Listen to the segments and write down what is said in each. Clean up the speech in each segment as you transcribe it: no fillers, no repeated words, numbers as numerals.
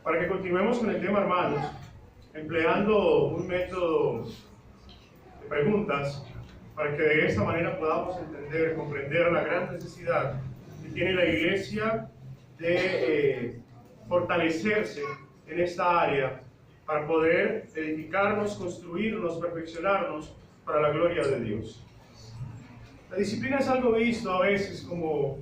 Para que continuemos con el tema, hermanos, empleando un método de preguntas, para que de esta manera podamos entender, comprender la gran necesidad que tiene la iglesia de fortalecerse en esta área para poder edificarnos, construirnos, perfeccionarnos para la gloria de Dios. La disciplina es algo visto a veces como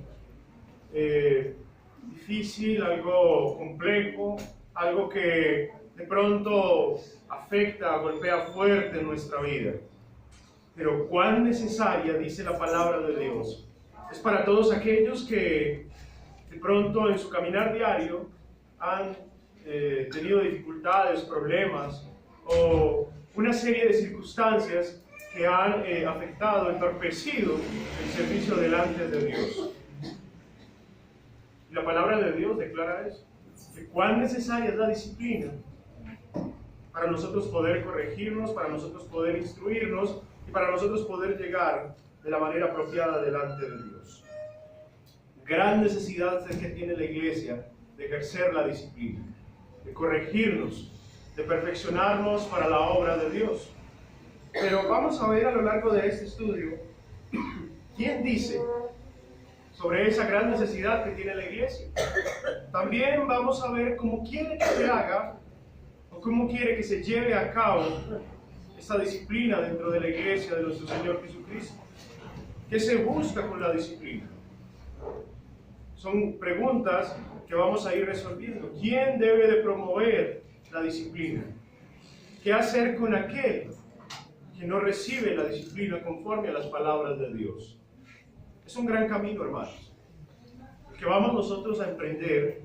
difícil, algo complejo, algo que de pronto afecta, golpea fuerte en nuestra vida. Pero cuán necesaria, dice la palabra de Dios, es para todos aquellos que de pronto en su caminar diario han tenido dificultades, problemas o una serie de circunstancias que han afectado, entorpecido el servicio delante de Dios. Y la palabra de Dios declara eso, que cuán necesaria es la disciplina para nosotros poder corregirnos, para nosotros poder instruirnos y para nosotros poder llegar de la manera apropiada delante de Dios. Gran necesidad es que tiene la iglesia de ejercer la disciplina, de corregirnos, de perfeccionarnos para la obra de Dios. Pero vamos a ver a lo largo de este estudio quién dice sobre esa gran necesidad que tiene la iglesia. También vamos a ver cómo quiere que se haga o cómo quiere que se lleve a cabo esta disciplina dentro de la iglesia de nuestro Señor Jesucristo. ¿Qué se busca con la disciplina? Son preguntas que vamos a ir resolviendo. ¿Quién debe de promover la disciplina? ¿Qué hacer con aquel que no recibe la disciplina conforme a las palabras de Dios? Es un gran camino, hermanos, el que vamos nosotros a emprender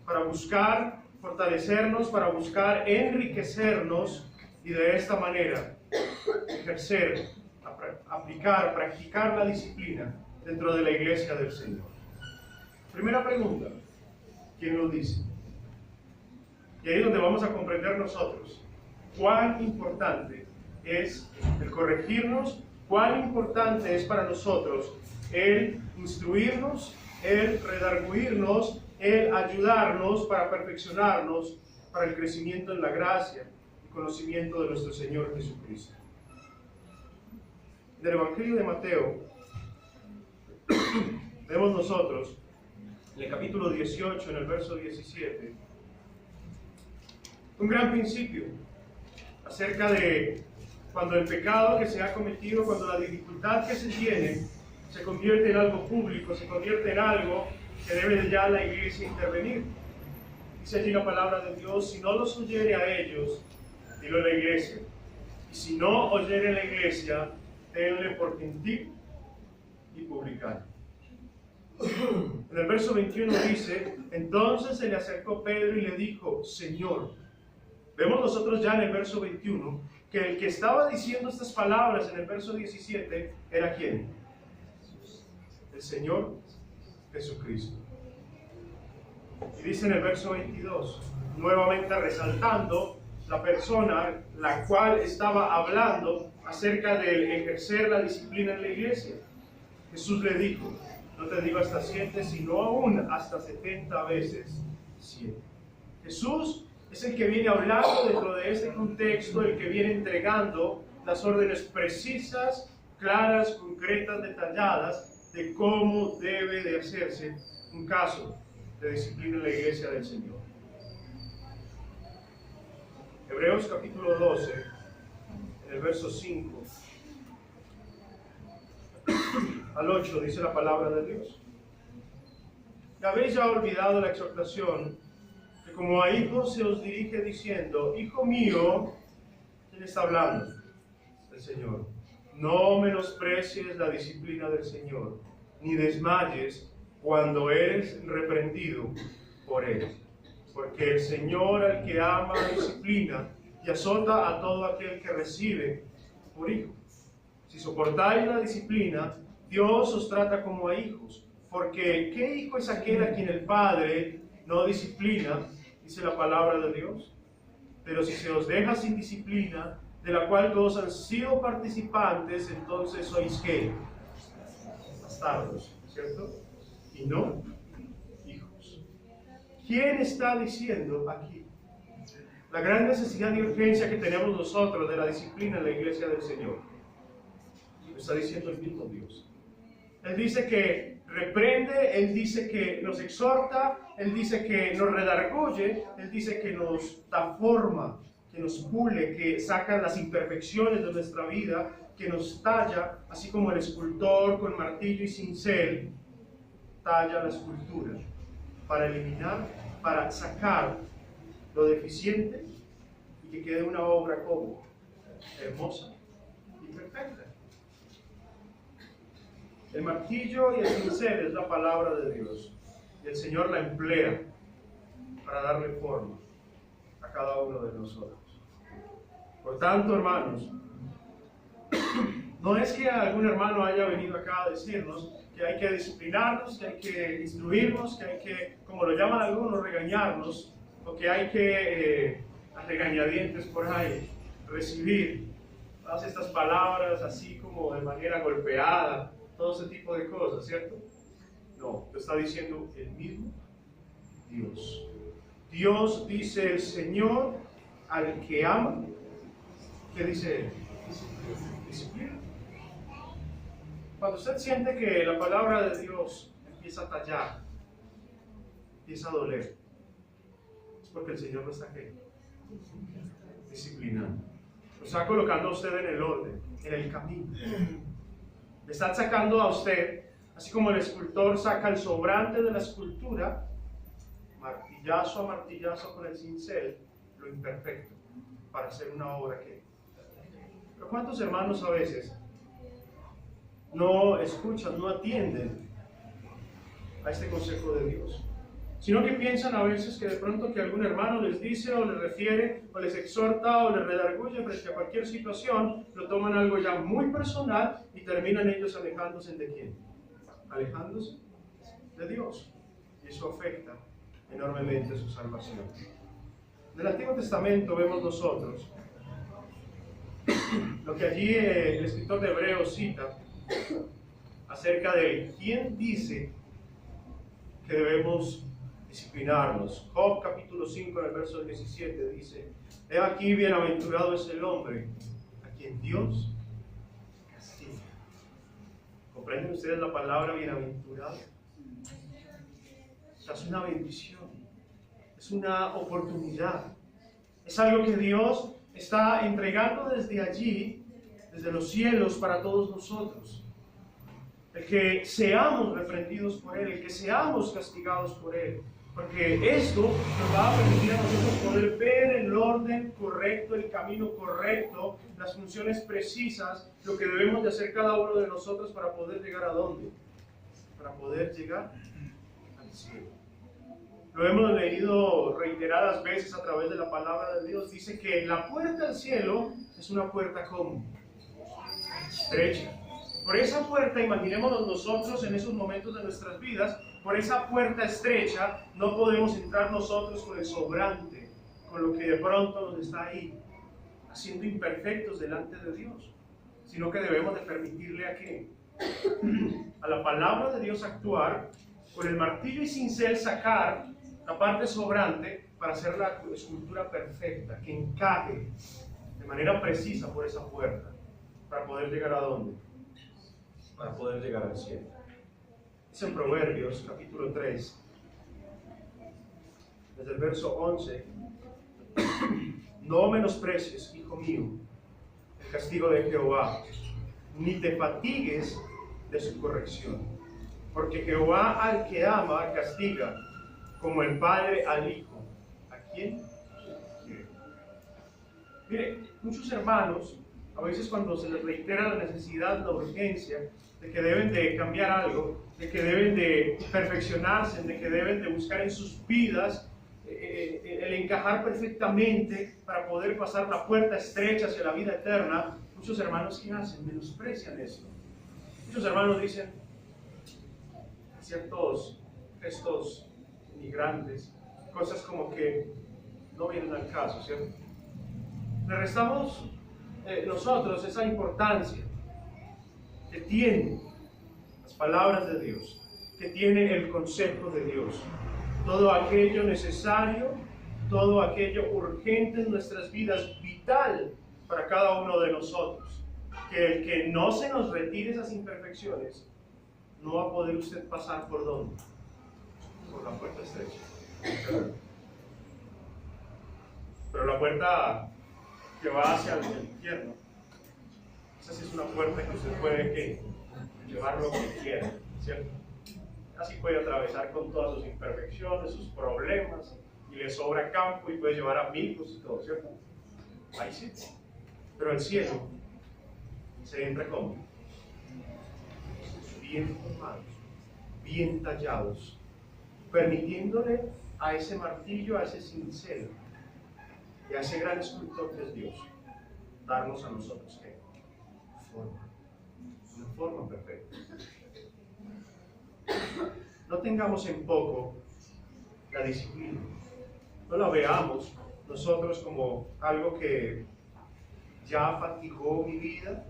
para buscar fortalecernos, para buscar enriquecernos y de esta manera ejercer, aplicar, practicar la disciplina dentro de la iglesia del Señor. Primera pregunta, ¿quién lo dice? Y ahí es donde vamos a comprender nosotros cuán importante es el corregirnos, cuán importante es para nosotros el instruirnos, el redarguirnos, el ayudarnos para perfeccionarnos para el crecimiento en la gracia y conocimiento de nuestro Señor Jesucristo. En el Evangelio de Mateo vemos nosotros en el capítulo 18, en el verso 17, un gran principio acerca de cuando el pecado que se ha cometido, cuando la dificultad que se tiene, se convierte en algo público, se convierte en algo que debe ya la iglesia intervenir. Dice allí la palabra de Dios: si no los oyere a ellos, dilo a la iglesia. Y si no oyere a la iglesia, tenle por gentil y publicano. En el verso 21 dice: entonces se le acercó Pedro y le dijo: Señor. Vemos nosotros ya en el verso 21 que el que estaba diciendo estas palabras en el verso 17 era ¿quién? El Señor Jesucristo. Y dice en el verso 22, nuevamente resaltando la persona la cual estaba hablando acerca de ejercer la disciplina en la iglesia. Jesús le dijo: no te digo hasta 7, sino aún hasta 70 veces 7. Jesús es el que viene hablando dentro de este contexto, el que viene entregando las órdenes precisas, claras, concretas, detalladas de cómo debe de hacerse un caso de disciplina en la iglesia del Señor. Hebreos capítulo 12, en el verso 5 al 8 dice la palabra de Dios: ¿habéis ya olvidado la exhortación que como a hijos se os dirige diciendo: Hijo mío? ¿Quién está hablando? El Señor. No menosprecies la disciplina del Señor, ni desmayes cuando eres reprendido por Él. Porque el Señor al que ama disciplina y azota a todo aquel que recibe por hijo. Si soportáis la disciplina, Dios os trata como a hijos. Porque ¿qué hijo es aquel a quien el Padre no disciplina? Dice la palabra de Dios. Pero si se os deja sin disciplina, de la cual todos han sido participantes, entonces sois ¿qué? Bastardos, ¿cierto? Y no hijos. ¿Quién está diciendo aquí la gran necesidad y urgencia que tenemos nosotros de la disciplina en la iglesia del Señor. Lo está diciendo el mismo Dios. Él dice que reprende, Él dice que nos exhorta, Él dice que nos redarguye, Él dice que nos da forma, que nos pule, que saca las imperfecciones de nuestra vida, que nos talla, así como el escultor con martillo y cincel talla la escultura para eliminar, para sacar lo deficiente y que quede una obra como hermosa y perfecta. El martillo y el cincel es la palabra de Dios y el Señor la emplea para darle forma a cada uno de nosotros. Por tanto, hermanos, no es que algún hermano haya venido acá a decirnos que hay que disciplinarnos, que hay que instruirnos, que hay que, como lo llaman algunos, regañarnos, o que hay que, a regañadientes por ahí, recibir todas estas palabras así como de manera golpeada, todo ese tipo de cosas, ¿cierto? No, lo está diciendo el mismo Dios. Dios, dice el Señor, al que ama, ¿qué dice Él? Disciplina. Cuando usted siente que la palabra de Dios empieza a tallar, empieza a doler, es porque el Señor lo está disciplinando. Lo está colocando a usted en el orden, en el camino. Le está sacando a usted, así como el escultor saca el sobrante de la escultura, martillazo a martillazo con el cincel, lo imperfecto, para hacer una obra que... Pero ¿cuántos hermanos a veces no escuchan, no atienden a este consejo de Dios? Sino que piensan a veces que de pronto que algún hermano les dice o les refiere o les exhorta o les redarguye frente a cualquier situación, lo toman algo ya muy personal y terminan ellos alejándose de ¿quién? Alejándose de Dios. Y eso afecta enormemente su salvación. En el Antiguo Testamento vemos nosotros lo que allí el escritor de Hebreos cita acerca de quién dice que debemos disciplinarnos. Job capítulo 5 en el verso 17 dice: he aquí bienaventurado es el hombre a quien Dios castiga. ¿Comprenden ustedes la palabra bienaventurado? Es una bendición, es una oportunidad, es algo que Dios está entregando desde allí, desde los cielos para todos nosotros. El que seamos reprendidos por Él, el que seamos castigados por Él, porque esto nos va a permitir a nosotros poder ver el orden correcto, el camino correcto, las funciones precisas, lo que debemos de hacer cada uno de nosotros para poder llegar ¿a dónde? Para poder llegar al cielo. Lo hemos leído reiteradas veces a través de la palabra de Dios. Dice que la puerta al cielo es una puerta ¿cómo? Estrecha. Por esa puerta, imaginémonos nosotros en esos momentos de nuestras vidas, por esa puerta estrecha no podemos entrar nosotros con el sobrante, con lo que de pronto nos está ahí, haciendo imperfectos delante de Dios, sino que debemos de permitirle a ¿qué? A la palabra de Dios actuar, con el martillo y cincel sacar la parte sobrante para hacer la escultura perfecta, que encaje de manera precisa por esa puerta, para poder llegar ¿a dónde? Para poder llegar al cielo. Es en Proverbios capítulo 3, desde el verso 11: no menosprecies, hijo mío, el castigo de Jehová, ni te fatigues de su corrección, porque Jehová al que ama castiga, como el padre al hijo, ¿a quién quiere? Mire, muchos hermanos, a veces cuando se les reitera la necesidad, la urgencia, de que deben de cambiar algo, de que deben de perfeccionarse, de que deben de buscar en sus vidas el encajar perfectamente para poder pasar la puerta estrecha hacia la vida eterna, muchos hermanos ¿qué hacen? Menosprecian esto. Muchos hermanos dicen ciertos gestos inmigrantes, cosas como que no vienen al caso, ¿cierto? Le restamos nosotros esa importancia que tiene las palabras de Dios, que tiene el consejo de Dios, todo aquello necesario todo aquello urgente en nuestras vidas, vital para cada uno de nosotros. Que el que no se nos retire esas imperfecciones, no va a poder usted pasar por ¿dónde? Por la puerta estrecha. Pero la puerta que va hacia el infierno, esa sí es una puerta que usted puede ¿qué? Llevar lo que quiera, ¿cierto? Así puede atravesar con todas sus imperfecciones, sus problemas, y le sobra campo y puede llevar amigos y todo, ¿cierto? Ahí sí. Pero el cielo se entra como bien formados, bien tallados, permitiéndole a ese martillo, a ese cincel y a ese gran escultor que es Dios, darnos a nosotros ¿qué? Forma, una forma perfecta. No tengamos en poco la disciplina, no la veamos nosotros como algo que ya fatigó mi vida,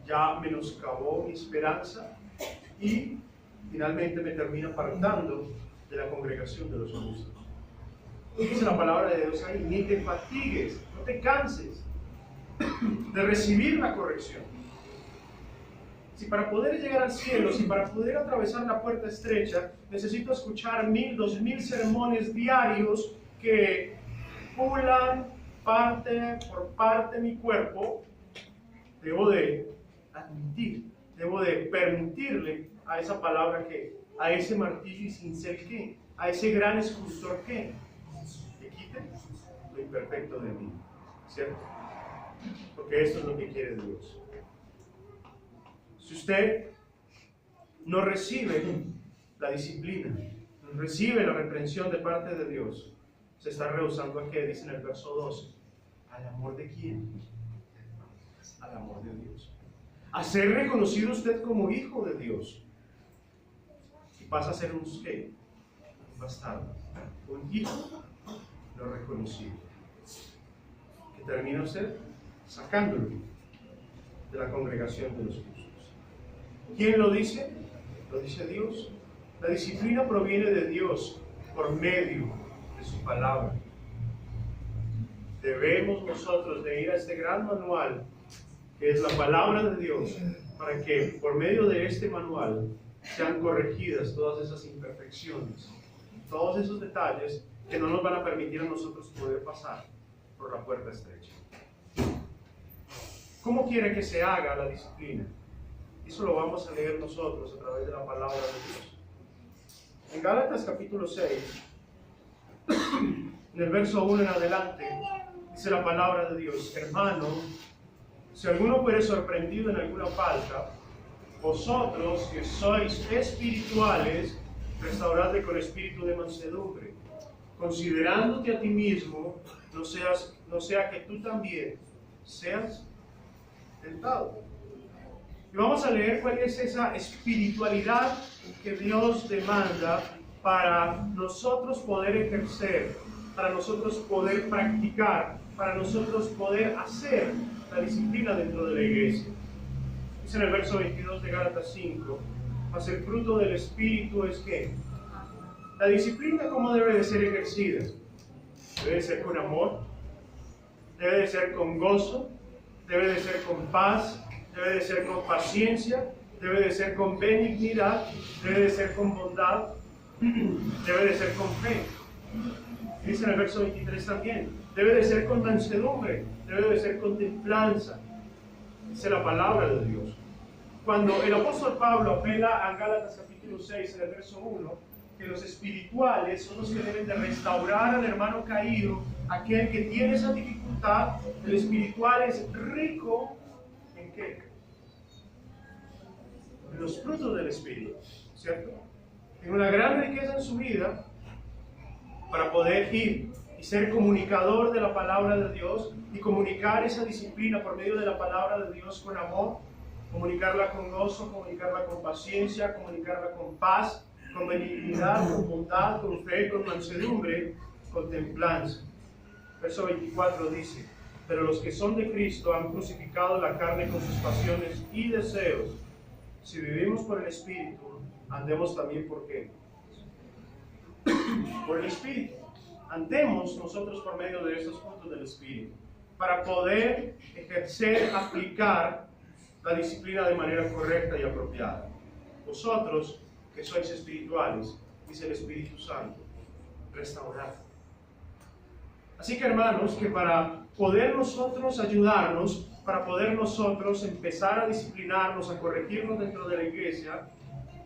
ya menoscabó mi esperanza y finalmente me termina apartando de la congregación de los justos. Dice la palabra de Dios ahí, ni te fatigues, no te canses de recibir la corrección. Si para poder llegar al cielo, si para poder atravesar la puerta estrecha, necesito escuchar 1000, 2000 sermones diarios que pulan parte por parte mi cuerpo, debo de admitir, debo de permitirle a esa palabra que, a ese martillo y cincel que, a ese gran escultor que quite lo imperfecto de mí, ¿cierto? Porque esto es lo que quiere Dios. Si usted no recibe la disciplina, no recibe la reprensión de parte de Dios, se está rehusando a qué, dice en el verso 12, ¿al amor de quién? Al amor de Dios. A ser reconocido usted como hijo de Dios. Y pasa a ser un ¿qué? Un bastardo, un hijo no reconocido, que termina usted sacándolo de la congregación de los justos. ¿Quién lo dice? Lo dice Dios. La disciplina proviene de Dios por medio de su palabra. Debemos nosotros de ir a este gran manual que es la palabra de Dios, para que por medio de este manual sean corregidas todas esas imperfecciones, todos esos detalles que no nos van a permitir a nosotros poder pasar por la puerta estrecha. ¿Cómo quiere que se haga la disciplina? Eso lo vamos a leer nosotros a través de la palabra de Dios. En Gálatas capítulo 6, en el verso 1 en adelante, dice la palabra de Dios: hermano, si alguno fuere sorprendido en alguna falta, vosotros que sois espirituales, restauradle con espíritu de mansedumbre, considerándote a ti mismo, no sea que tú también seas tentado. Y vamos a leer cuál es esa espiritualidad que Dios demanda para nosotros poder ejercer, para nosotros poder practicar, para nosotros poder hacer la disciplina dentro de la iglesia. Dice en el verso 22 de Gálatas 5, mas el fruto del Espíritu es ¿qué? La disciplina, ¿cómo debe de ser ejercida? Debe de ser con amor, debe de ser con gozo, debe de ser con paz, debe de ser con paciencia, debe de ser con benignidad, debe de ser con bondad, debe de ser con fe. Dice en el verso 23 también, debe de ser con mansedumbre, debe de ser con templanza. Dice la palabra de Dios. Cuando el apóstol Pablo apela a Gálatas capítulo 6 en el verso 1, que los espirituales son los que deben de restaurar al hermano caído, aquel que tiene esa dificultad, el espiritual es rico ¿en qué? En los frutos del Espíritu, ¿cierto? Tiene una gran riqueza en su vida para poder ir y ser comunicador de la palabra de Dios y comunicar esa disciplina por medio de la palabra de Dios con amor, comunicarla con gozo, comunicarla con paciencia, comunicarla con paz, con benignidad, con bondad, con fe, con mansedumbre, con templanza. Verso 24 dice: pero los que son de Cristo han crucificado la carne con sus pasiones y deseos. Si vivimos por el Espíritu, andemos también ¿por qué? Por el Espíritu. andemos nosotros por medio de estos frutos del Espíritu, para poder ejercer, aplicar la disciplina de manera correcta y apropiada. Vosotros, que sois espirituales, dice el Espíritu Santo, restaurad. Así que, hermanos, que para poder nosotros ayudarnos, para poder nosotros empezar a disciplinarnos, a corregirnos dentro de la iglesia,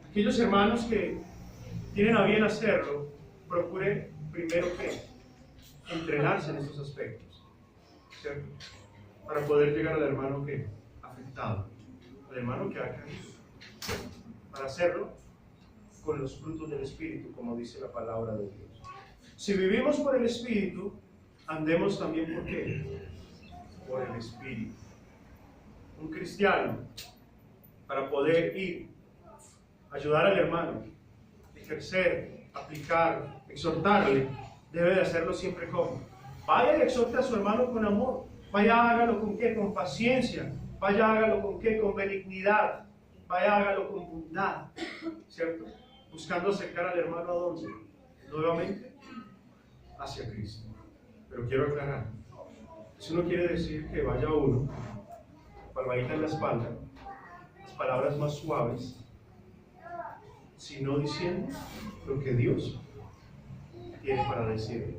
aquellos hermanos que tienen a bien hacerlo, procuren primero que entrenarse en estos aspectos, ¿cierto? Para poder llegar al hermano que afectado, al hermano que ha caído, para hacerlo con los frutos del Espíritu, como dice la palabra de Dios. Si vivimos por el Espíritu, andemos también ¿por qué? Por el Espíritu. Un cristiano, para poder ir, ayudar al hermano, ejercer, aplicar, exhortarle, debe de hacerlo siempre como. Vaya y exhorte a su hermano con amor. Vaya, hágalo con qué, con paciencia. Vaya, hágalo con qué, con benignidad. Vaya, hágalo con bondad, ¿cierto? Buscando acercar al hermano a dónde, nuevamente, hacia Cristo. Pero quiero aclarar, eso no quiere decir que vaya uno, palmadita en la espalda, las palabras más suaves, sino diciendo lo que Dios tiene para decirle,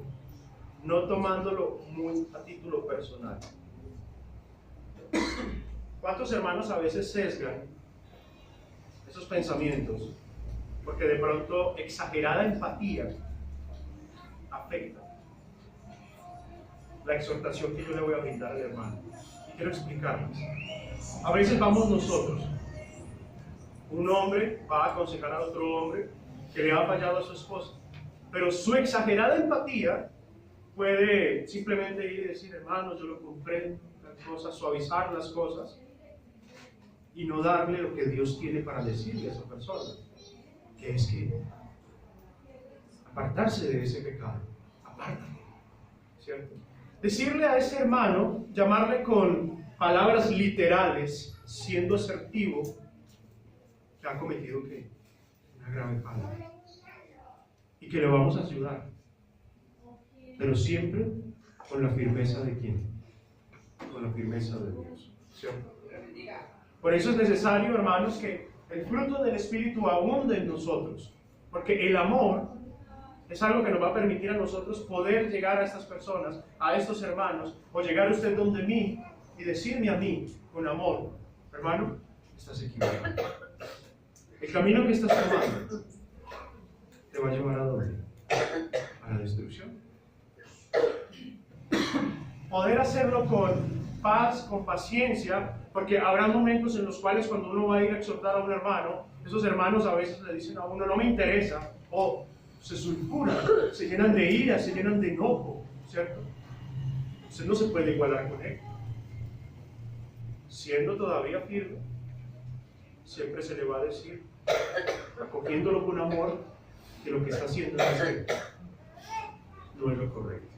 no tomándolo muy a título personal. ¿Cuántos hermanos a veces sesgan esos pensamientos? Porque de pronto exagerada empatía afecta la exhortación que yo le voy a brindar al hermano. Y quiero explicarles. A veces vamos nosotros, un hombre va a aconsejar a otro hombre que le ha fallado a su esposa, pero su exagerada empatía puede simplemente ir y decir, hermano, yo lo comprendo, las cosas, suavizar las cosas y no darle lo que Dios tiene para decirle a esa persona, que es que apartarse de ese pecado, apártate, ¿cierto? Decirle a ese hermano, llamarle con palabras literales, siendo asertivo, que ha cometido ¿qué? Una grave falta. Y que le vamos a ayudar. Pero siempre con la firmeza de ¿quién? Con la firmeza de Dios, ¿cierto? Por eso es necesario, hermanos, que el fruto del Espíritu abunde en nosotros. Porque el amor es algo que nos va a permitir a nosotros poder llegar a estas personas, a estos hermanos, o llegar a usted donde mí y decirme a mí con amor, hermano, estás equivocado. El camino que estás tomando te va a llevar ¿a dónde? A la destrucción. Poder hacerlo con paz, con paciencia, porque habrá momentos en los cuales cuando uno va a ir a exhortar a un hermano, esos hermanos a veces le dicen a uno, no me interesa, o se sulfuran, se llenan de ira, se llenan de enojo, ¿cierto? Usted no se puede igualar con él. Siendo todavía firme, siempre se le va a decir, acogiéndolo con amor, que lo que está haciendo no es lo correcto.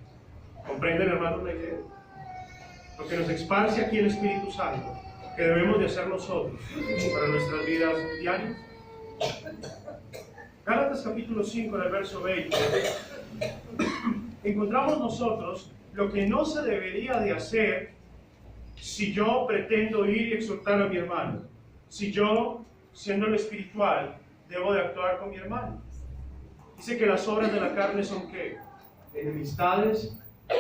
¿Comprenden, hermanos, la idea? Lo que nos esparce aquí el Espíritu Santo, que debemos de hacer nosotros para nuestras vidas diarias. Gálatas capítulo 5, en el verso 20, encontramos nosotros lo que no se debería de hacer si yo pretendo ir y exhortar a mi hermano, si yo, siendo lo espiritual, debo de actuar con mi hermano. Dice que las obras de la carne son ¿qué? Enemistades,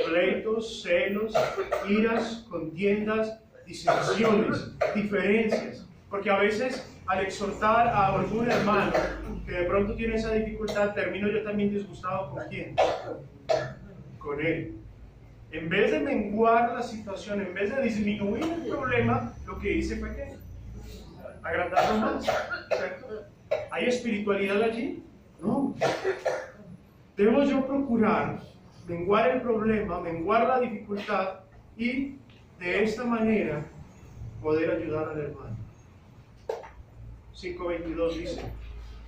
pleitos, celos, iras, contiendas, disensiones, diferencias. Porque a veces al exhortar a algún hermano que de pronto tiene esa dificultad, termino yo también disgustado ¿con quién? Con él. En vez de menguar la situación, en vez de disminuir el problema, lo que hice fue ¿qué? Agrandarlo más, ¿cierto? ¿Hay espiritualidad allí? No. Debo yo procurar menguar el problema, menguar la dificultad y de esta manera poder ayudar al hermano. 5:22 dice,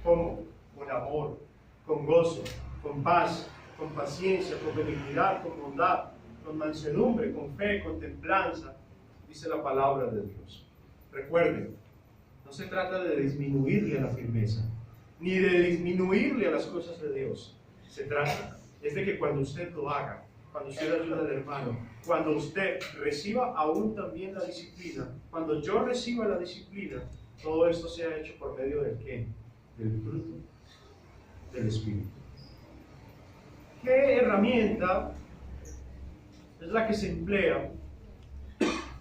¿cómo? Con amor, con gozo, con paz, con paciencia, con benignidad, con bondad, con mansedumbre, con fe, con templanza, dice la palabra de Dios. Recuerden, no se trata de disminuirle a la firmeza, ni de disminuirle a las cosas de Dios. Se trata es de que cuando usted lo haga, cuando usted ayuda al hermano, cuando usted reciba aún también la disciplina, cuando yo reciba la disciplina, todo esto sea hecho por medio del ¿qué? Del fruto del Espíritu. ¿Qué herramienta es la que se emplea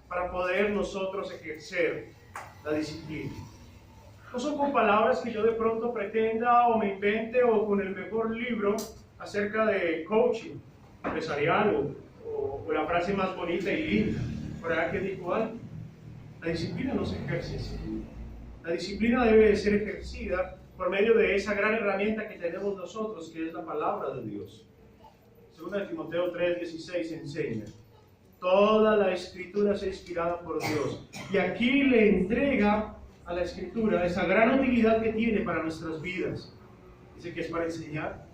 para poder nosotros ejercer la disciplina? No son con palabras que yo de pronto pretenda o me invente o con el mejor libro acerca de coaching empresarial o la frase más bonita y linda. Por ahí que dijo algo. La disciplina no se ejerce así. La disciplina debe de ser ejercida por medio de esa gran herramienta que tenemos nosotros, que es la palabra de Dios. Segunda de Timoteo 3:16 enseña: toda la escritura es inspirada por Dios. Y aquí le entrega a la escritura esa gran utilidad que tiene para nuestras vidas. Dice que es para enseñar,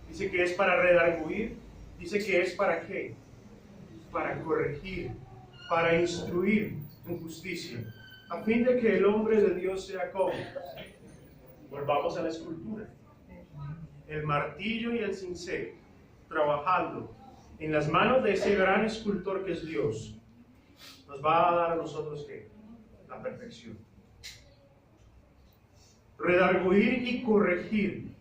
dice que es para redarguir, dice que es para ¿qué? Para corregir, para instruir en justicia, a fin de que el hombre de Dios sea como. Volvamos a la escultura. El martillo y el cincel trabajando en las manos de ese gran escultor que es Dios, nos va a dar a nosotros ¿qué? La perfección. Redarguir y corregir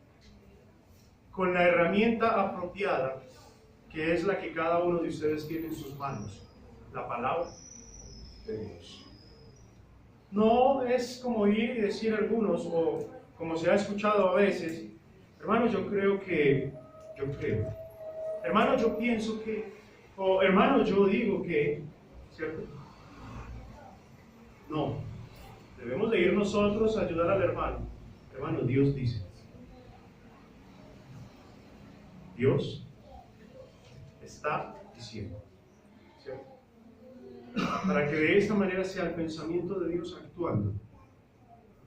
con la herramienta apropiada, que es la que cada uno de ustedes tiene en sus manos, la palabra de Dios. No es como ir y decir a algunos, o como se ha escuchado a veces: hermano, yo creo, hermano, yo pienso que, o hermano, yo digo que, ¿cierto? No, debemos de ir nosotros a ayudar al hermano. Hermano, Dios dice. Dios está diciendo, ¿cierto? Para que de esta manera sea el pensamiento de Dios actuando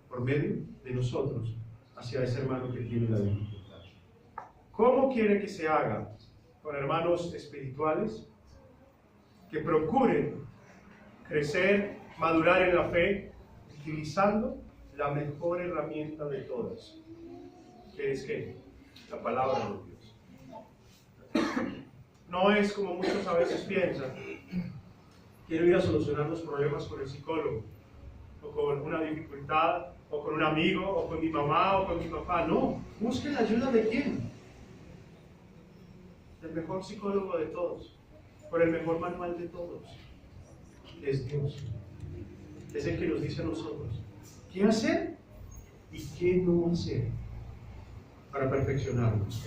por medio de nosotros hacia ese hermano que tiene la dificultad. ¿Cómo quiere que se haga? Con hermanos espirituales que procuren crecer, madurar en la fe, utilizando la mejor herramienta de todas, que es ¿qué? La palabra de Dios. No es como muchos a veces piensan: quiero ir a solucionar los problemas con el psicólogo, o con una dificultad, o con un amigo, o con mi mamá, o con mi papá. No, busquen la ayuda de ¿quién? Del mejor psicólogo de todos, por el mejor manual de todos. Es Dios. Es el que nos dice a nosotros qué hacer y qué no hacer para perfeccionarnos,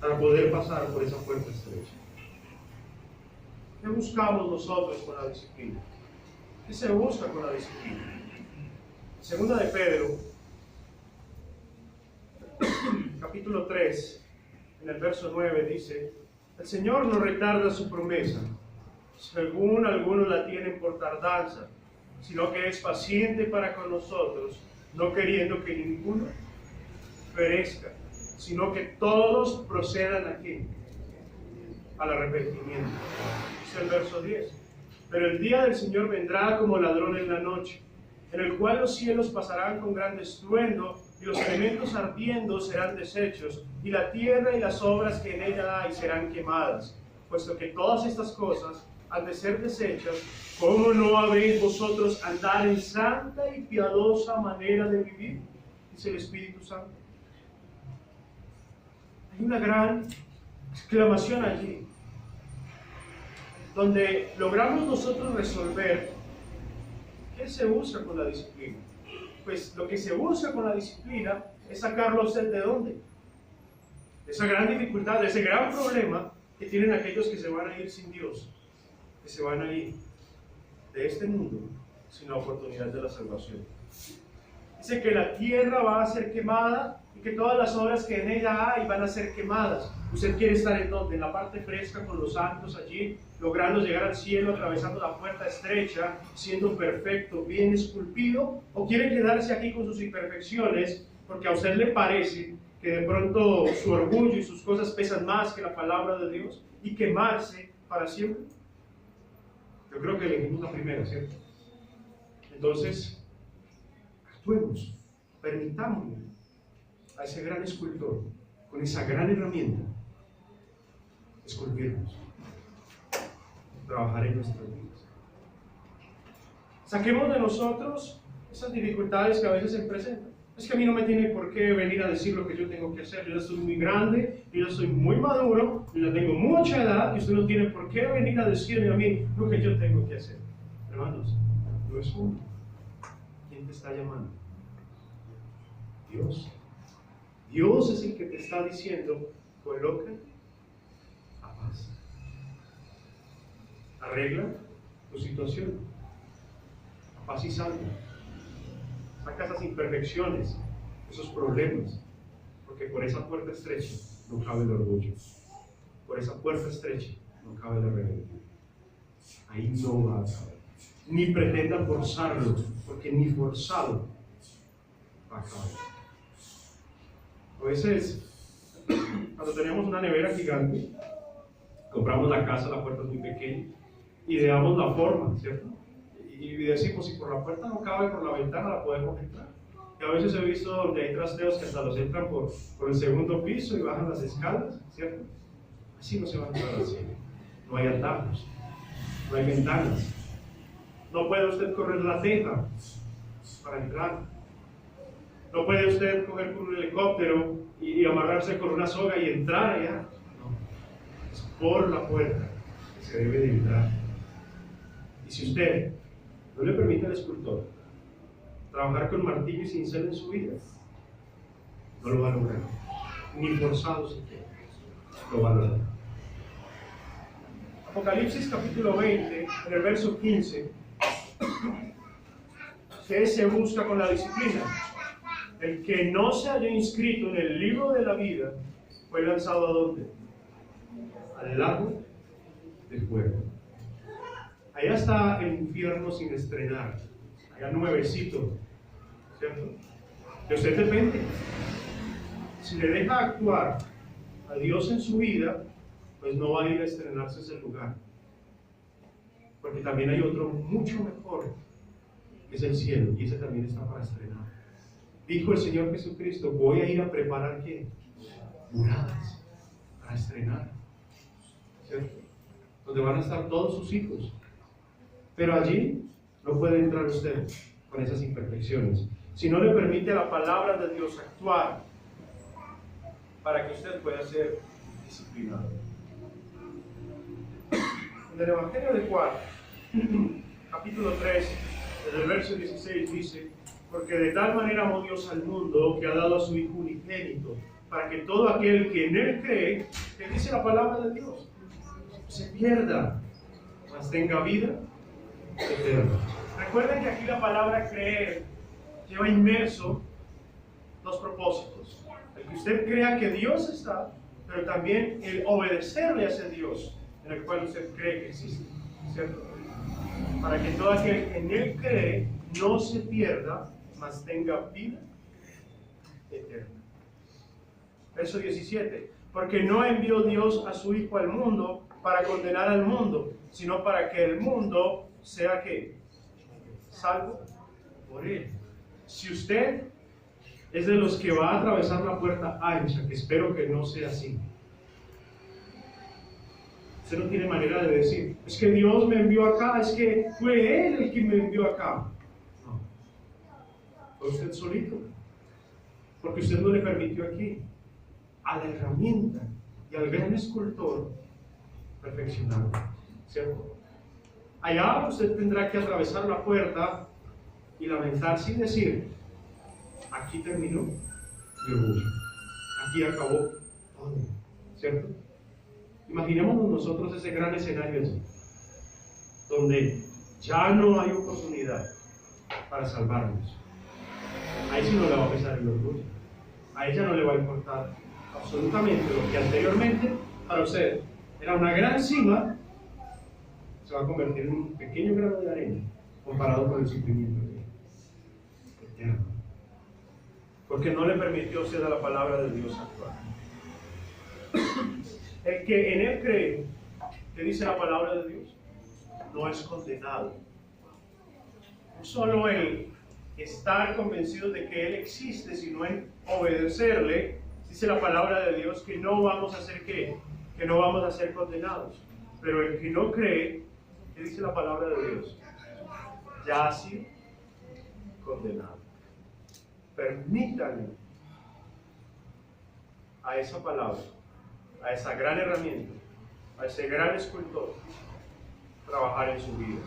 para poder pasar por esa puerta estrecha. ¿Qué buscamos nosotros con la disciplina? ¿Qué se busca con la disciplina? Segunda de Pedro, capítulo 3, en el verso 9 dice: el Señor no retarda su promesa, según algunos la tienen por tardanza, sino que es paciente para con nosotros, no queriendo que ninguno perezca, sino que todos procedan aquí al arrepentimiento. Dice el verso 10: pero el día del Señor vendrá como ladrón en la noche, en el cual los cielos pasarán con gran estruendo, y los elementos ardiendo serán deshechos, y la tierra y las obras que en ella hay serán quemadas. Puesto que todas estas cosas han de ser deshechas, ¿cómo no habéis vosotros andar en santa y piadosa manera de vivir? Dice el Espíritu Santo. Hay una gran exclamación allí, donde logramos nosotros resolver qué se busca con la disciplina. Pues lo que se busca con la disciplina es sacarlo a usted de dónde, de esa gran dificultad, de ese gran problema que tienen aquellos que se van a ir sin Dios, que se van a ir de este mundo sin la oportunidad de la salvación. Dice que la tierra va a ser quemada y que todas las obras que en ella hay van a ser quemadas. ¿Usted quiere estar en dónde? En la parte fresca con los santos allí, logrando llegar al cielo, atravesando la puerta estrecha, siendo perfecto, bien esculpido? ¿O quiere quedarse aquí con sus imperfecciones porque a usted le parece que de pronto su orgullo y sus cosas pesan más que la palabra de Dios y quemarse para siempre? Yo creo que elegimos la primera, ¿cierto? Entonces, actuemos, permitámosle a ese gran escultor, con esa gran herramienta, esculpirnos, trabajar en nuestras vidas. Saquemos de nosotros esas dificultades que a veces se presentan. Es que a mí no me tiene por qué venir a decir lo que yo tengo que hacer. Yo ya soy muy grande, yo ya soy muy maduro, yo ya tengo mucha edad y usted no tiene por qué venir a decirme a mí lo que yo tengo que hacer. Hermanos, no es uno. ¿Quién te está llamando? Dios. Dios es el que te está diciendo, coloca a paz. Arregla tu situación. A paz y salva. Saca esas imperfecciones, esos problemas, porque por esa puerta estrecha no cabe el orgullo, por esa puerta estrecha no cabe la rebeldía. Ahí no va a caber. Ni pretenda forzarlo, porque ni forzado va a caber. A veces, cuando tenemos una nevera gigante, compramos la casa, la puerta es muy pequeña, y le damos la forma, ¿cierto? Y decimos, si por la puerta no cabe, por la ventana la podemos entrar. Y a veces he visto donde hay trasteos que hasta los entran por el segundo piso y bajan las escalas, ¿cierto? Así no se va a entrar al cielo. No hay atajos, no hay ventanas. No puede usted correr la teja para entrar. No puede usted coger con un helicóptero y amarrarse con una soga y entrar allá. No, es por la puerta que se debe de entrar. Y si usted no le permite al escultor trabajar con martillo y cincel en su vida, no lo va a lograr, ni forzado siquiera lo va a lograr. Apocalipsis capítulo 20, en el verso 15, ¿qué se busca con la disciplina? El que no se haya inscrito en el libro de la vida fue lanzado ¿a dónde? Al lago de fuego. Allá está el infierno sin estrenar, allá nuevecito, ¿cierto? De usted depende. Si le deja actuar a Dios en su vida, pues no va a ir a estrenarse ese lugar. Porque también hay otro mucho mejor, que es el cielo, y ese también está para estrenar. Dijo el Señor Jesucristo, voy a ir a preparar ¿qué? Moradas para estrenar, ¿cierto? Donde van a estar todos sus hijos. Pero allí no puede entrar usted con esas imperfecciones. Si no le permite a la palabra de Dios actuar para que usted pueda ser disciplinado. En el Evangelio de Juan, capítulo 3, desde el verso 16 dice, porque de tal manera amó Dios al mundo que ha dado a su Hijo unigénito, para que todo aquel que en él cree, que dice la palabra de Dios, se pierda, mas tenga vida eterna. Recuerden que aquí la palabra creer lleva inmerso dos propósitos. El que usted crea que Dios está, pero también el obedecerle a ese Dios en el cual usted cree que existe, ¿cierto? Para que todo aquel que en él cree no se pierda, mas tenga vida eterna. Verso 17. Porque no envió Dios a su Hijo al mundo para condenar al mundo, sino para que el mundo sea ¿qué? Salvo por él. Si usted es de los que va a atravesar la puerta ancha, que espero que no sea así, usted no tiene manera de decir, es que Dios me envió acá, es que fue Él el que me envió acá. No, fue usted solito, porque usted no le permitió aquí a la herramienta y al gran escultor perfeccionarlo, ¿cierto? Allá usted tendrá que atravesar la puerta y lamentarse y decir, aquí terminó mi orgullo, aquí acabó todo, ¿cierto? Imaginémonos nosotros ese gran escenario allí, donde ya no hay oportunidad para salvarnos. Ahí sí no le va a pesar el orgullo, a ella no le va a importar absolutamente lo que anteriormente para usted era una gran cima, se va a convertir en un pequeño grano de arena comparado con el sufrimiento eterno. Porque no le permitió usted a la palabra de Dios actuar. El que en él cree, que dice la palabra de Dios, no es condenado. No solo el estar convencido de que Él existe, sino en obedecerle, dice la palabra de Dios, que no vamos a ser ¿qué? que no vamos a ser condenados. Pero el que no cree, ¿qué dice la palabra de Dios? Ya ha sido condenado. Permítanle a esa palabra, a esa gran herramienta, a ese gran escultor, trabajar en su vida.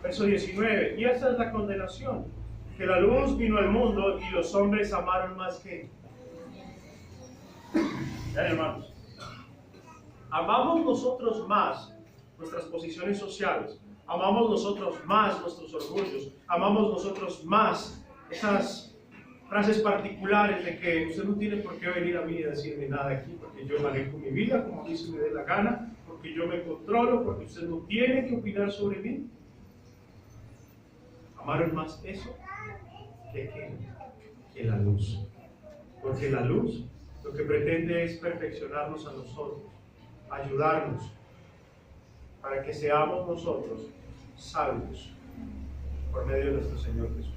Verso 19, y esta es la condenación, que la luz vino al mundo y los hombres amaron más que... Ya, hermanos, amamos nosotros más nuestras posiciones sociales, amamos nosotros más nuestros orgullos, amamos nosotros más esas frases particulares de que usted no tiene por qué venir a mí a decirme nada aquí, porque yo manejo mi vida como a mí se me dé la gana, porque yo me controlo, porque usted no tiene que opinar sobre mí. Amaron más eso que la luz, porque la luz lo que pretende es perfeccionarnos a nosotros, ayudarnos para que seamos nosotros salvos por medio de nuestro Señor Jesucristo.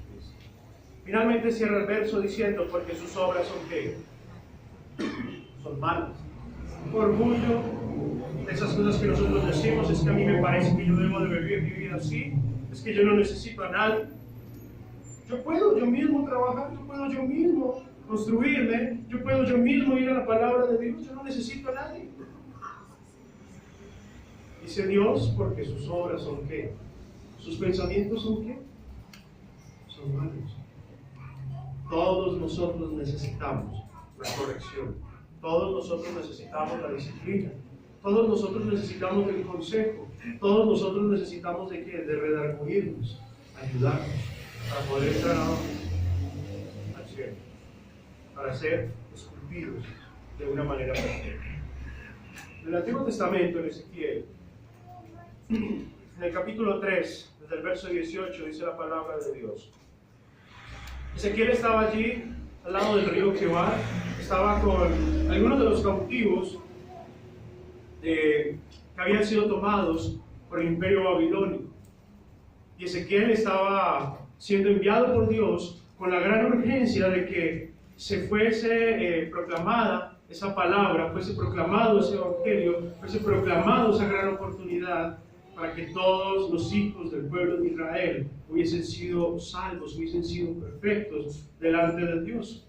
Finalmente cierra el verso diciendo, porque sus obras son ¿qué? Son malas. Orgullo, esas cosas que nosotros decimos, es que a mí me parece que yo debo de vivir mi vida así, es que yo no necesito a nadie. Yo puedo yo mismo trabajar, yo puedo yo mismo construirme, yo puedo yo mismo ir a la palabra de Dios, yo no necesito a nadie. Dice Dios, porque sus obras son ¿qué? Sus pensamientos son ¿qué? Son malos. Todos nosotros necesitamos la corrección, todos nosotros necesitamos la disciplina, todos nosotros necesitamos el consejo, todos nosotros necesitamos de ¿qué? De redarguirnos, ayudarnos, para poder entrar al cielo, para ser esculpidos de una manera perfecta. En el Antiguo Testamento, en Ezequiel, en el capítulo 3, desde el verso 18, dice la palabra de Dios. Ezequiel estaba allí, al lado del río Quebar, estaba con algunos de los cautivos que habían sido tomados por el imperio babilónico. Y Ezequiel estaba siendo enviado por Dios con la gran urgencia de que se fuese proclamada esa palabra, fuese proclamado ese evangelio, fuese proclamado esa gran oportunidad para que todos los hijos del pueblo de Israel hubiesen sido salvos, hubiesen sido perfectos delante de Dios.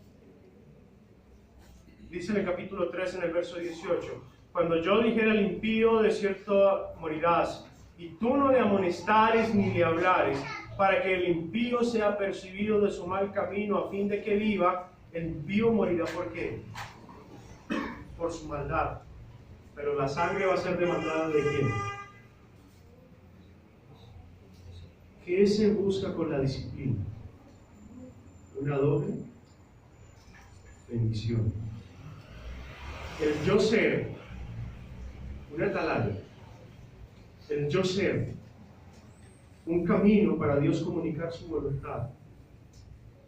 Dice en el capítulo 3, en el verso 18, cuando yo dijera al impío, de cierto morirás, y tú no le amonestares ni le hablares, para que el impío sea percibido de su mal camino, a fin de que viva, el impío morirá. ¿Por qué? Por su maldad. Pero la sangre va a ser demandada ¿de quién? ¿Qué se busca con la disciplina? Una doble bendición. El yo ser, una atalaya, el yo ser, un camino para Dios comunicar su voluntad,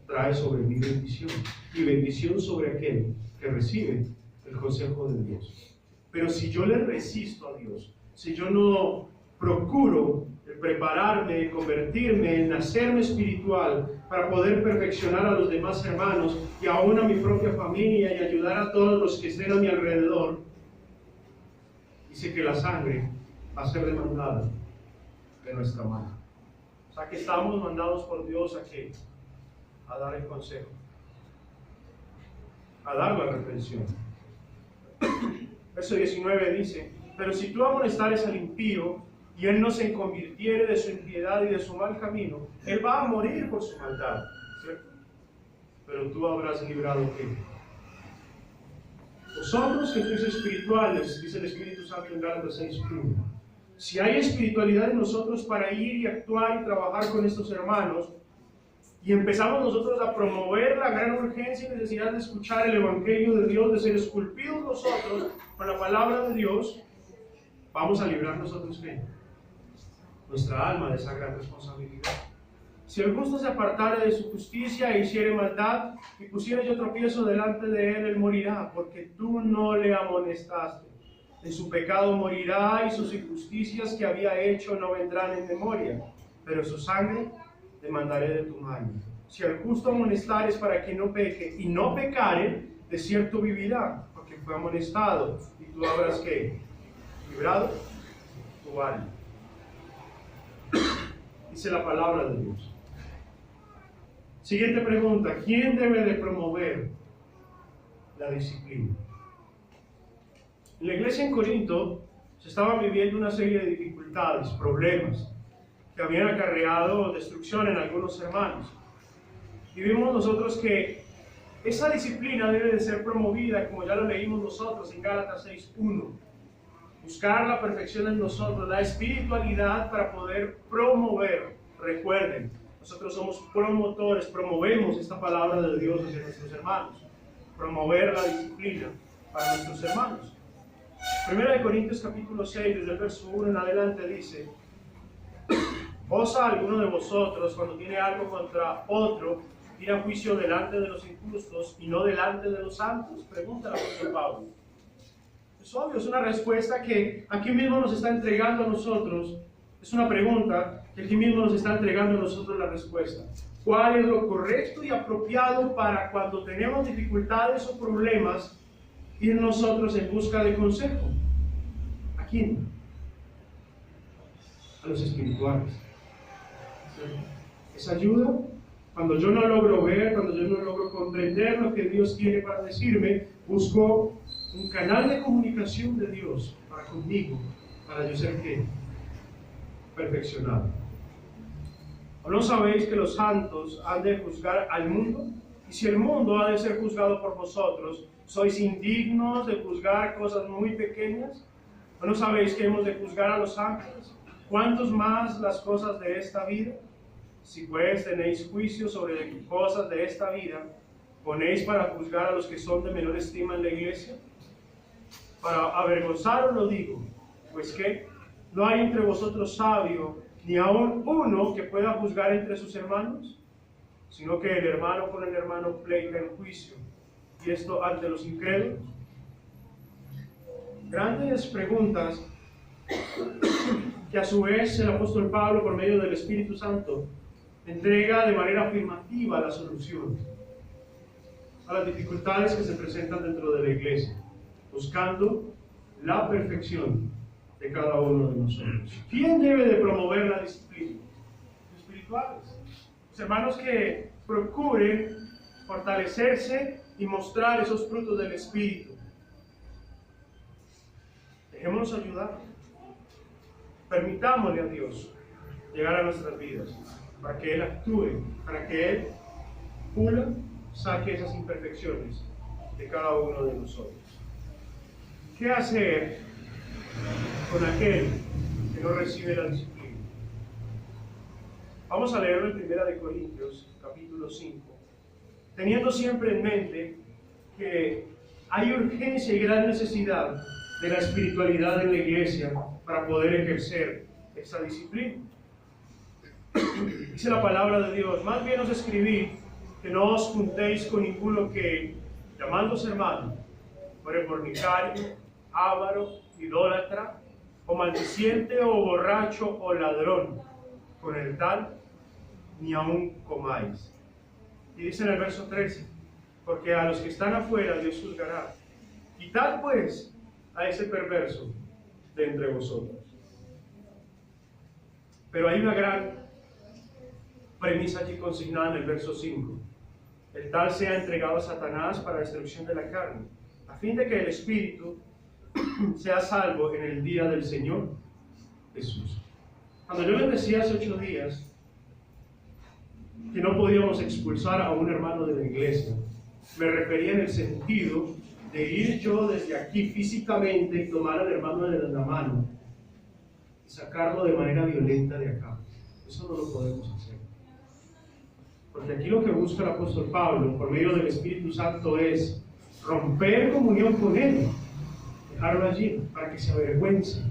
trae sobre mí bendición, y bendición sobre aquel que recibe el consejo de Dios. Pero si yo le resisto a Dios, si yo no procuro prepararme, convertirme, en hacerme espiritual para poder perfeccionar a los demás hermanos y aún a mi propia familia y ayudar a todos los que estén a mi alrededor, dice que la sangre va a ser demandada de nuestra mano. O sea que estamos mandados por Dios a dar el consejo, a dar la reprensión. Verso 19 dice, pero si tú amonestares al impío y él no se convirtiere de su impiedad y de su mal camino, él va a morir por su maldad, ¿cierto? Pero tú habrás librado ¿qué? Vosotros que sois espirituales, dice el Espíritu Santo en Gálatas 6:1. Si hay espiritualidad en nosotros para ir y actuar y trabajar con estos hermanos, y empezamos nosotros a promover la gran urgencia y necesidad de escuchar el Evangelio de Dios, de ser esculpidos nosotros con la palabra de Dios, vamos a librar nosotros ¿qué? Nuestra alma de esa gran responsabilidad. Si el justo se apartare de su justicia e hiciere maldad, y pusiere yo tropiezo delante de él, él morirá, porque tú no le amonestaste. En su pecado morirá, y sus injusticias que había hecho no vendrán en memoria, pero su sangre demandaré de tu mano. Si al justo amonestares para que no peque, y no pecare, de cierto vivirá, porque fue amonestado, y tú habrás ¿qué? Librado tu alma. Dice la palabra de Dios. Siguiente pregunta: ¿quién debe de promover la disciplina? En la iglesia en Corinto se estaban viviendo una serie de dificultades, problemas, que habían acarreado destrucción en algunos hermanos. Y vimos nosotros que esa disciplina debe de ser promovida, como ya lo leímos nosotros en Gálatas 6:1. Buscar la perfección en nosotros, la espiritualidad para poder promover. Recuerden, nosotros somos promotores, promovemos esta palabra de Dios hacia nuestros hermanos. Promover la disciplina para nuestros hermanos. 1 Corintios capítulo 6, desde el verso 1 en adelante dice: ¿osa alguno de vosotros, cuando tiene algo contra otro, ir a juicio delante de los injustos y no delante de los santos? Pregunta el apóstol Pablo. Es obvio, es una respuesta que aquí mismo nos está entregando a nosotros. Es una pregunta que aquí mismo nos está entregando a nosotros la respuesta. ¿Cuál es lo correcto y apropiado para cuando tenemos dificultades o problemas ir nosotros en busca de consejo? ¿A quién? A los espirituales. ¿Es ayuda? Cuando yo no logro ver, cuando yo no logro comprender lo que Dios tiene para decirme, busco un canal de comunicación de Dios para conmigo, para yo ser ¿qué? Perfeccionado. ¿O no sabéis que los santos han de juzgar al mundo? Y si el mundo ha de ser juzgado por vosotros, ¿sois indignos de juzgar cosas muy pequeñas? ¿O no sabéis que hemos de juzgar a los ángeles? ¿Cuántos más las cosas de esta vida? Si pues tenéis juicio sobre cosas de esta vida, ¿ponéis para juzgar a los que son de menor estima en la iglesia? Para avergonzaros lo digo, pues que no hay entre vosotros sabio, ni aun uno que pueda juzgar entre sus hermanos, sino que el hermano con el hermano pleita en juicio, y esto ante los incrédulos. Grandes preguntas que a su vez el apóstol Pablo, por medio del Espíritu Santo, entrega de manera afirmativa la solución a las dificultades que se presentan dentro de la iglesia, buscando la perfección de cada uno de nosotros. ¿Quién debe de promover la disciplina? Los espirituales. Los hermanos que procuren fortalecerse y mostrar esos frutos del Espíritu. Dejémonos ayudar. Permitámosle a Dios llegar a nuestras vidas, para que Él actúe, para que Él pula, saque esas imperfecciones de cada uno de nosotros. ¿Qué hacer con aquel que no recibe la disciplina? Vamos a leerlo en 1 Corintios, capítulo 5, teniendo siempre en mente que hay urgencia y gran necesidad de la espiritualidad en la iglesia para poder ejercer esa disciplina. Dice la palabra de Dios: más bien os escribí que no os juntéis con ninguno que, llamándose hermano, fuere fornicario, avaro, idólatra, o maldiciente, o borracho, o ladrón. Con el tal ni aun comáis. Y dice en el verso 13: porque a los que están afuera Dios juzgará. Quitad pues a ese perverso de entre vosotros. Pero hay una gran premisa aquí consignada en el verso 5. El tal sea entregado a Satanás para destrucción de la carne, a fin de que el espíritu sea salvo en el día del Señor Jesús. Cuando yo les decía hace 8 días que no podíamos expulsar a un hermano de la iglesia, me refería en el sentido de ir yo desde aquí físicamente y tomar al hermano de la mano y sacarlo de manera violenta de acá. Eso no lo podemos hacer. Porque aquí lo que busca el apóstol Pablo, por medio del Espíritu Santo, es romper comunión con él, dejarlo allí para que se avergüence,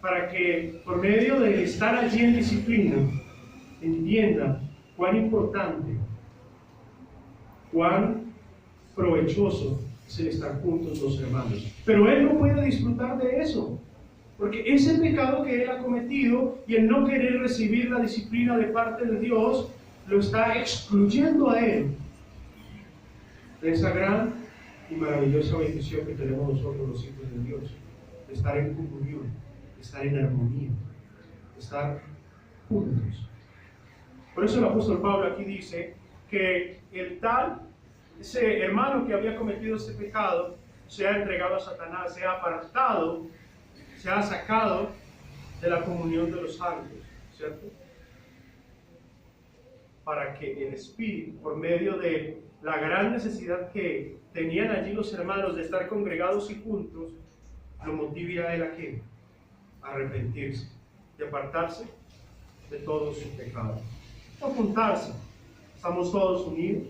para que por medio de estar allí en disciplina entienda cuán importante, cuán provechoso es el estar juntos los hermanos. Pero él no puede disfrutar de eso, porque ese pecado que él ha cometido y el no querer recibir la disciplina de parte de Dios lo está excluyendo a él de esa gran y maravillosa bendición que tenemos nosotros los hijos de Dios, de estar en comunión, de estar en armonía, de estar juntos. Por eso el apóstol Pablo aquí dice que ese hermano que había cometido este pecado, se ha entregado a Satanás, se ha apartado, se ha sacado de la comunión de los santos, ¿cierto? Para que el Espíritu, por medio de la gran necesidad que tenían allí los hermanos de estar congregados y juntos, lo motive a él a qué? A arrepentirse y apartarse de todos sus pecados. No juntarse, estamos todos unidos,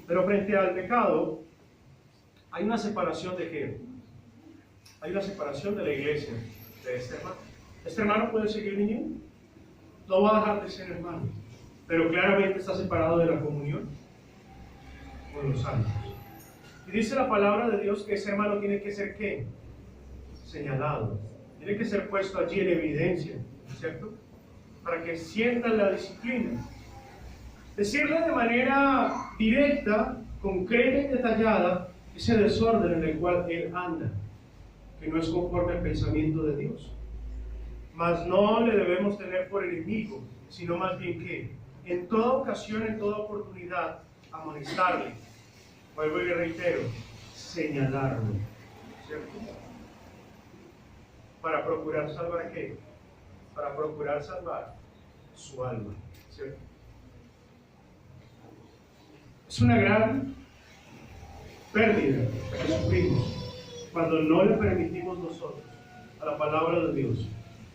pero frente al pecado hay una separación de qué? Hay una separación de la iglesia de este hermano. Este hermano puede seguir viniendo, no va a dejar de ser hermano, pero claramente está separado de la comunión con los santos. Y dice la palabra de Dios que ese hermano tiene que ser ¿qué? Señalado, tiene que ser puesto allí en evidencia, ¿cierto? Para que sientan la disciplina. Decirle de manera directa, concreta y detallada ese desorden en el cual él anda, que no es conforme al pensamiento de Dios. Mas no le debemos tener por enemigo, sino más bien que en toda ocasión, en toda oportunidad, amonestarle. Vuelvo y le reitero, señalarlo, ¿cierto? Para procurar salvar ¿qué? Para procurar salvar su alma, ¿cierto? Es una gran pérdida que sufrimos cuando no le permitimos nosotros a la palabra de Dios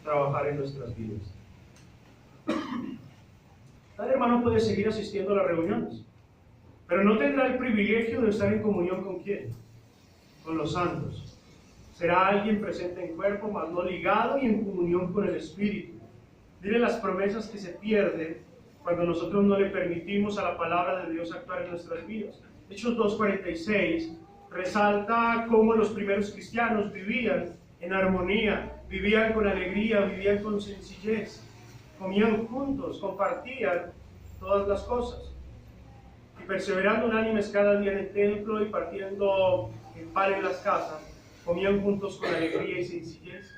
trabajar en nuestras vidas. Tal hermano puede seguir asistiendo a las reuniones, pero no tendrá el privilegio de estar en comunión con ¿quién? Con los santos. Será alguien presente en cuerpo, mas no ligado y en comunión con el Espíritu. Mire las promesas que se pierden cuando nosotros no le permitimos a la palabra de Dios actuar en nuestras vidas. Hechos 2:46 resalta cómo los primeros cristianos vivían en armonía, vivían con alegría, vivían con sencillez, comían juntos, compartían todas las cosas. Y perseverando unánimes cada día en el templo y partiendo el pan en las casas, comían juntos con alegría y sencillez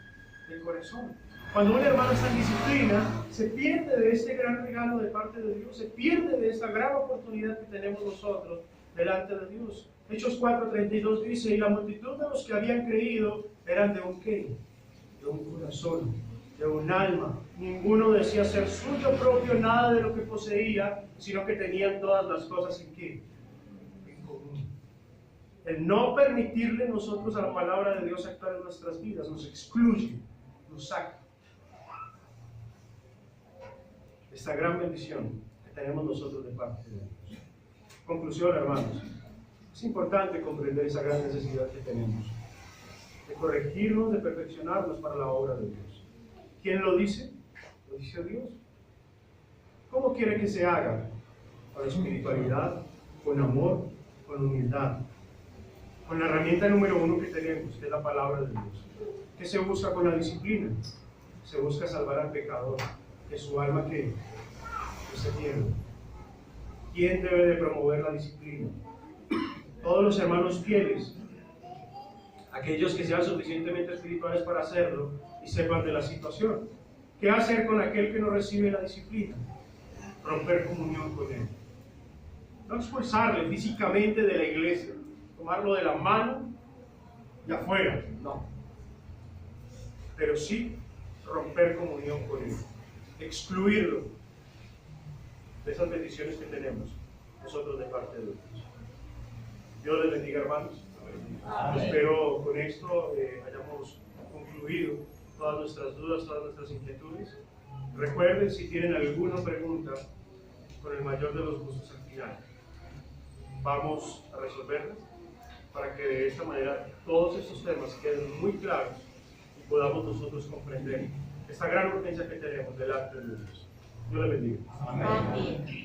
de corazón. Cuando un hermano está en disciplina, se pierde de este gran regalo de parte de Dios, se pierde de esta gran oportunidad que tenemos nosotros delante de Dios. Hechos 4:32 dice, y la multitud de los que habían creído eran de un ¿qué? De un corazón, de un alma. Ninguno decía ser suyo propio nada de lo que poseía, sino que tenían todas las cosas en ¿qué? En común. El no permitirle nosotros a la palabra de Dios actuar en nuestras vidas nos excluye, nos saca. Esta gran bendición que tenemos nosotros de parte de Dios. Conclusión, hermanos. Es importante comprender esa gran necesidad que tenemos de corregirnos, de perfeccionarnos para la obra de Dios. ¿Quién lo dice? Lo dice Dios. ¿Cómo quiere que se haga? Con espiritualidad, con amor, con humildad. Con la herramienta número 1 que tenemos, que es la palabra de Dios. ¿Qué se busca con la disciplina? Se busca salvar al pecador, que su alma que se pierde. ¿Quién debe de promover la disciplina? Todos los hermanos fieles, aquellos que sean suficientemente espirituales para hacerlo y sepan de la situación. ¿Qué hacer con aquel que no recibe la disciplina? Romper comunión con él. No expulsarle físicamente de la iglesia, tomarlo de la mano y afuera, no. Pero sí romper comunión con él, excluirlo de esas bendiciones que tenemos nosotros de parte de Dios. Dios les bendiga, hermanos. Amén. Espero con esto hayamos concluido todas nuestras dudas, todas nuestras inquietudes. Recuerden, si tienen alguna pregunta, con el mayor de los gustos al final vamos a resolverlas para que de esta manera todos estos temas queden muy claros y podamos nosotros comprender esta gran urgencia que tenemos delante de Dios. Dios les bendiga. Amén.